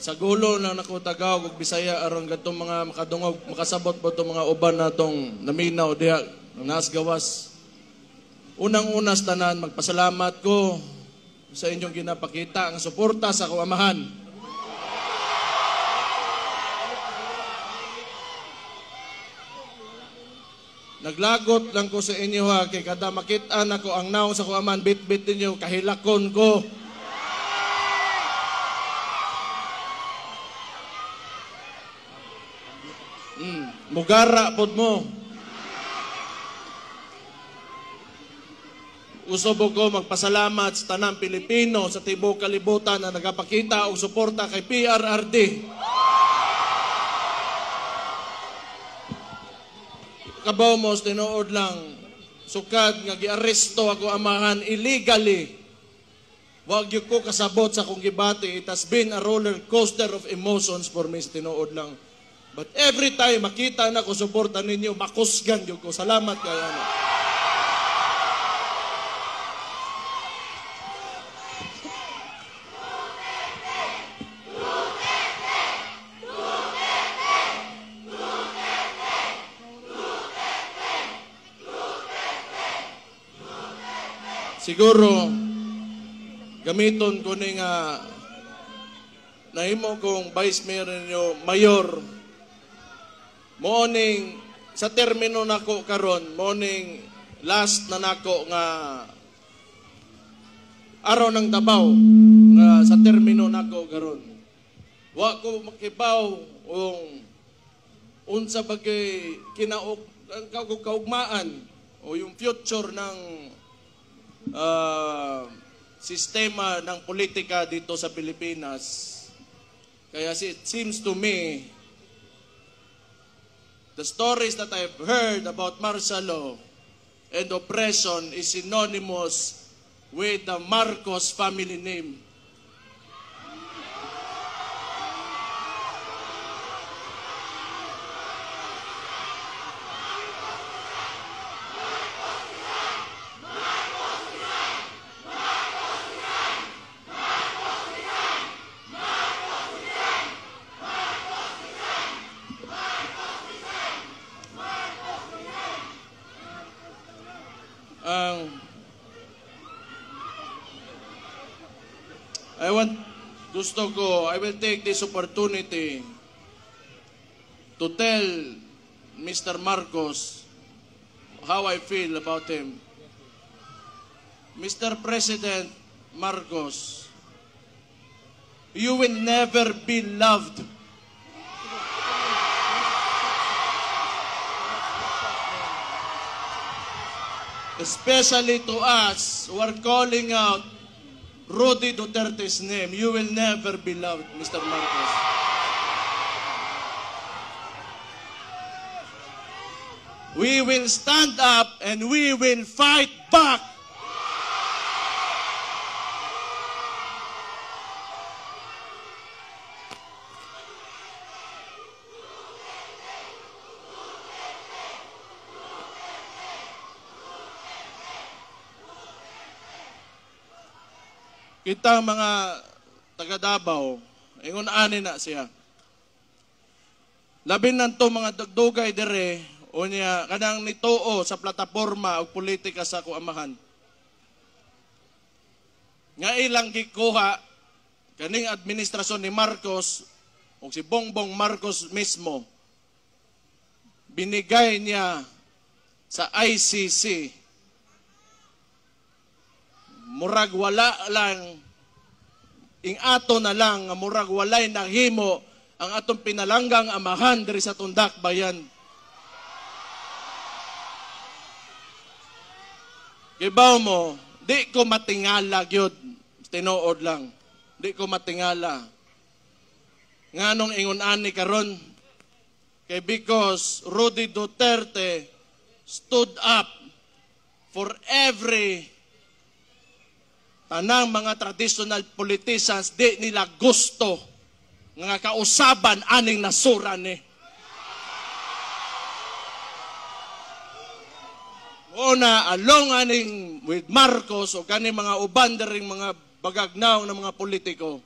Sa gulo na nakutagaw kog Bisaya aron gadtong mga makadungog makasabot po itong mga uban natong naminaw diha nas gawas. Unang-unas tanan magpasalamat ko sa inyong ginapakita ang suporta sa akong amahan. Naglagot lang ko sa inyo ha kay kada makita nako ang naong sa akong amahan bit-bit ninyo kahilakon ko. Mugara pod mo. Usob ko magpasalamat sa tanang Pilipino sa tibuok kalibutan na nagapakita og suporta kay PRRD. Kabaw mo tinuod lang sukad nga giaresto ako amahan illegally. Wag gyud ko kasabot sa akong gibati. It has been a roller coaster of emotions for me tinuod lang. But every time makita na ko suporta ninyo, makusgan yung ko. Salamat kayo. Siguro, gamiton ko ni nga nahimo kong vice mayor ninyo, mayor. Morning sa termino nako karon, morning last na nako nga araw ng Davao nga sa termino nako karon. Wa ko makibaw unsa bagay kinaog kaugmaan o yung future ng sistema ng politika dito sa Pilipinas. Kaya it seems to me the stories that I've heard about martial law and oppression is synonymous with the Marcos family name. I will take this opportunity to tell Mr. Marcos how I feel about him. Mr. President Marcos, you will never be loved. Especially to us who are calling out Rudy Duterte's name, you will never be loved, Mr. Marcos. We will stand up and we will fight back. Kita mga taga Davao, ingon ani na siya. Labin nanto mga dugdugay dire o niya kanang nituo sa plataporma o politika sa kuamahan. Nga ilang gikuha kaning administrasyon ni Marcos o si Bongbong Marcos mismo, binigay niya sa ICC. Murag wala lang, ato na lang, murag walay nahimo ang atong pinalanggang amahan diri sa Tundak Bayan. Kibaw mo, di ko matingala gyud, tinuod lang. Di ko matingala. Nganong ingon ani karon? Kay because Rudy Duterte stood up for every tanang mga traditional politicians di nila gusto nga kausaban aning nasura ni. Una, along aning with Marcos o kani mga uban ring mga bagagnaw ng mga politiko.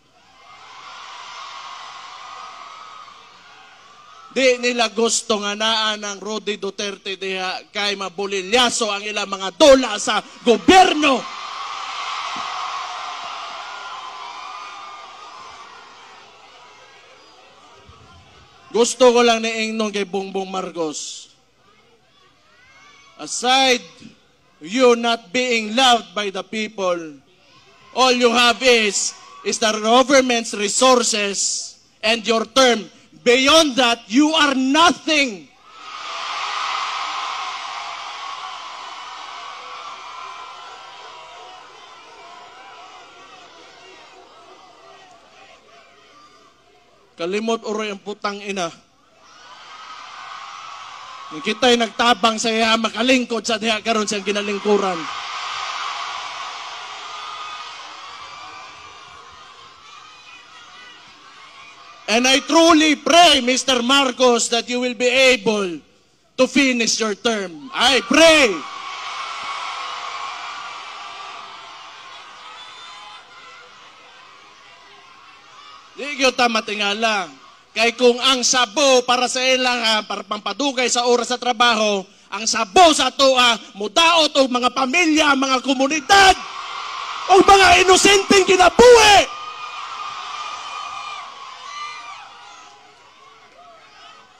Di nila gusto nga naa ng Rudy Duterte diha kay mabulilyaso ang ilang mga dola sa gobyerno. Gusto ko lang niingnon kay Bongbong Marcos. Aside you not being loved by the people, all you have is the government's resources and your term. Beyond that, you are nothing. Kalimot oroy ang putang ina. Nung kita'y nagtabang sa iya, makalingkod sa diha karon siyang ginalingkuran. And I truly pray, Mr. Marcos, that you will be able to finish your term. I pray. Di ko ta matingala. Kay kung ang sabo para sa ilang, para pampadugay sa oras sa trabaho, ang sabo sa tua, mudaot o mga pamilya, mga komunidad, o mga inosenteng kinabuhi.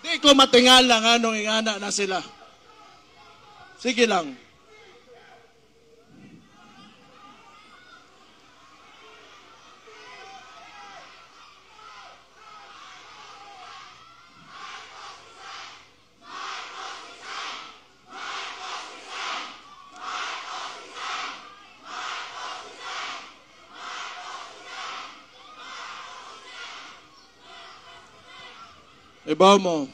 Di ko matingala nga nung ingana na sila. Sige lang. Iba mo,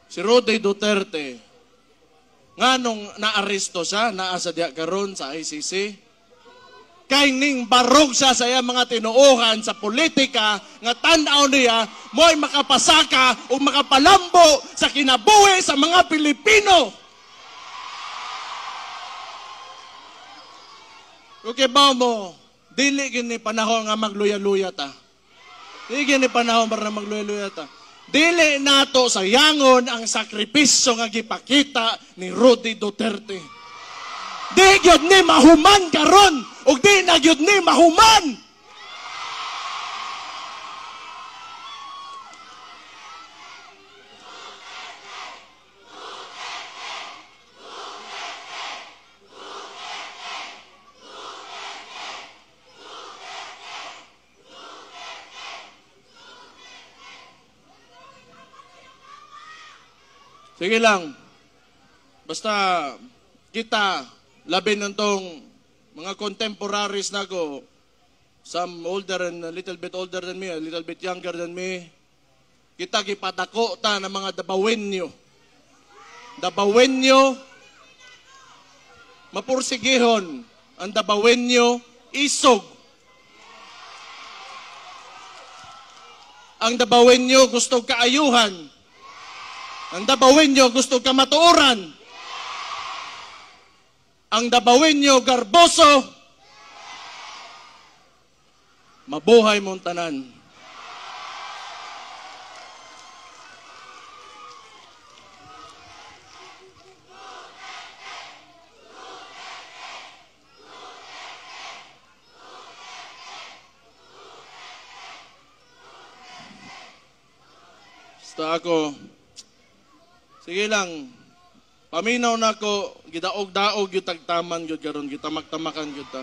si Rudy Duterte, nga nung naaresto siya, naasa diya karon sa ICC, kay ning barog siya sa iya mga tinuuhan sa politika, nga tanaw niya, mo'y makapasaka o makapalambo sa kinabuhi sa mga Pilipino. Okay ba mo, dili gini panahon nga magluya-luya ta. Dili ni panahon para magluya-luya ta. Dili nato sayangon ang sakripisyo nga gipakita ni Rudy Duterte. Di gyud ni mahuman karon ug di na gyud ni mahuman. Sige lang. Basta kita, labi ng tong mga contemporaries na ko, some older and a little bit older than me, a little bit younger than me, kita gipadako ta ng mga dabawenyo. Dabawenyo, mapursigihon. Ang dabawenyo, isog. Ang dabawenyo, gusto kaayuhan. Ang dabawenyo gusto ka matuoran. Ang dabawenyo garboso. Mabuhay mong tanan. Basta ako, sige lang, paminaw na ko, gidaog-daog yung tagtaman yun karon, gitamak-tamakan yun ta.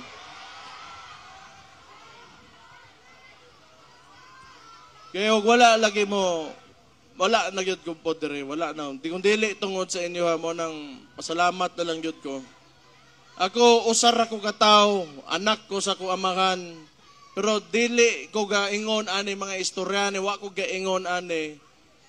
Kaya wala lagi mo, wala na yun ko po dire, wala na. Di kung dili tungod sa inyo ha, mo nang pasalamat na lang yun ko. Ako, usar ako kataw, anak ko sa ko amahan, pero dili ko gaingon ani mga istoryane, wa ko gaingon ani.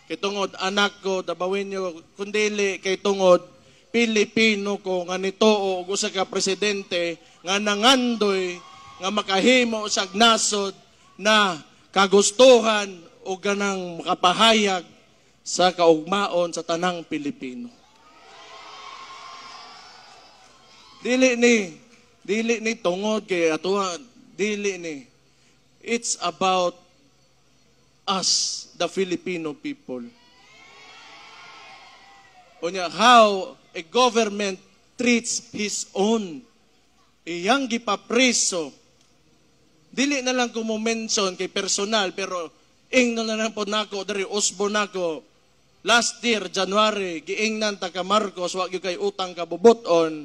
Kay tungod anak ko, dabawin nyo, kundili kay tungod, Pilipino ko, nga nitoo, o usa ka presidente, nga nangandoy, nga makahimo sa nasod, na kagustuhan, o ganang makapahayag sa kaugmaon sa tanang Pilipino. Dili ni tungod kay atuan, dili ni. It's about us, the Filipino people. Unya, how a government treats his own. Iyang gipapreso. Dili na lang ko mo mention kay personal, pero ing na lang po nako, dari usbo nako. Last year, January, giingnan ta ka Marcos, wag yung kay utang kabubuton.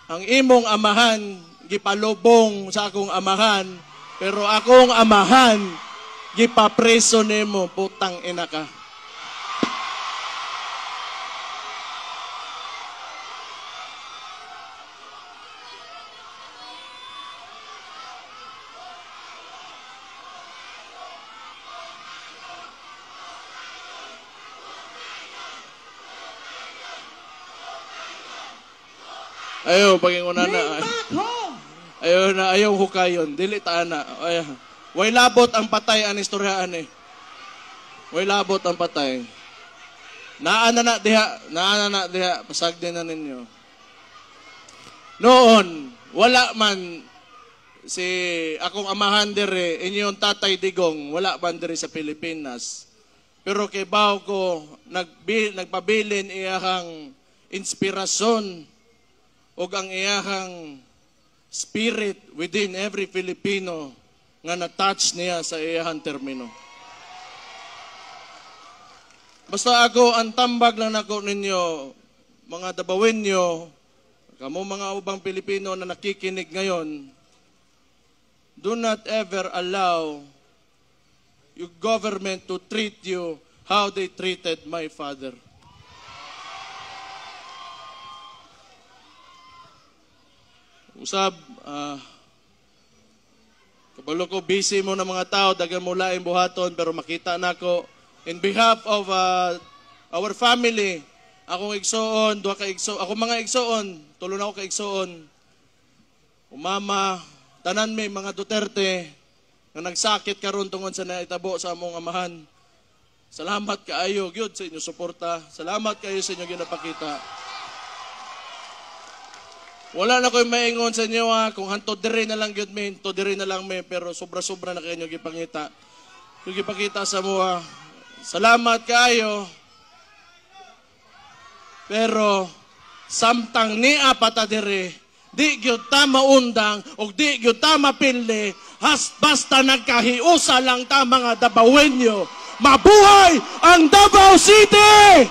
Ang imong amahan, gipalubong sa akong amahan, pero akong amahan, gipapreso nimo, putang ina ka. Ayaw, paginguna na. Ayaw hukayon. Dili ta na. Way labot ang patay ang istoryaan eh. Way labot ang patay. Naana na diha. Pasag din na ninyo. Noon, wala man si akong amahan dire, inyong tatay Digong, wala man dire sa Pilipinas. Pero kay baw ko, nagpabilin iyahang inspirasyon o ang iyahang spirit within every Filipino nga na-touch niya sa iyahang termino. Basta ako, ang tambag lang nako ninyo, mga Dabawenyo, kamo mga ubang Pilipino na nakikinig ngayon, do not ever allow your government to treat you how they treated my father. Usab, kabalo ko, busy mo ng mga tao, dagan mo laing buhaton, pero makita na ko, in behalf of our family, akong igsoon, ako mga igsoon, tulo na ako ka igsoon, umama, tanan may mga Duterte, na nagsakit karon tungod sa naitabo sa among amahan. Salamat kaayo, gyud sa inyo suporta. Salamat kayo sa inyo ginapakita. Wala na ko'y maingon sa inyo kung hanto dire na lang gyud me, hanto dire na lang me, pero sobra-sobra na kayo gipangita. Yung gipakita sa mga, salamat kayo. Pero samtang niya pata dire, di gyud ta maundang o di gyud ta mapili, basta nagkahiusa lang ta mga Dabawenyo. Mabuhay ang Davao City!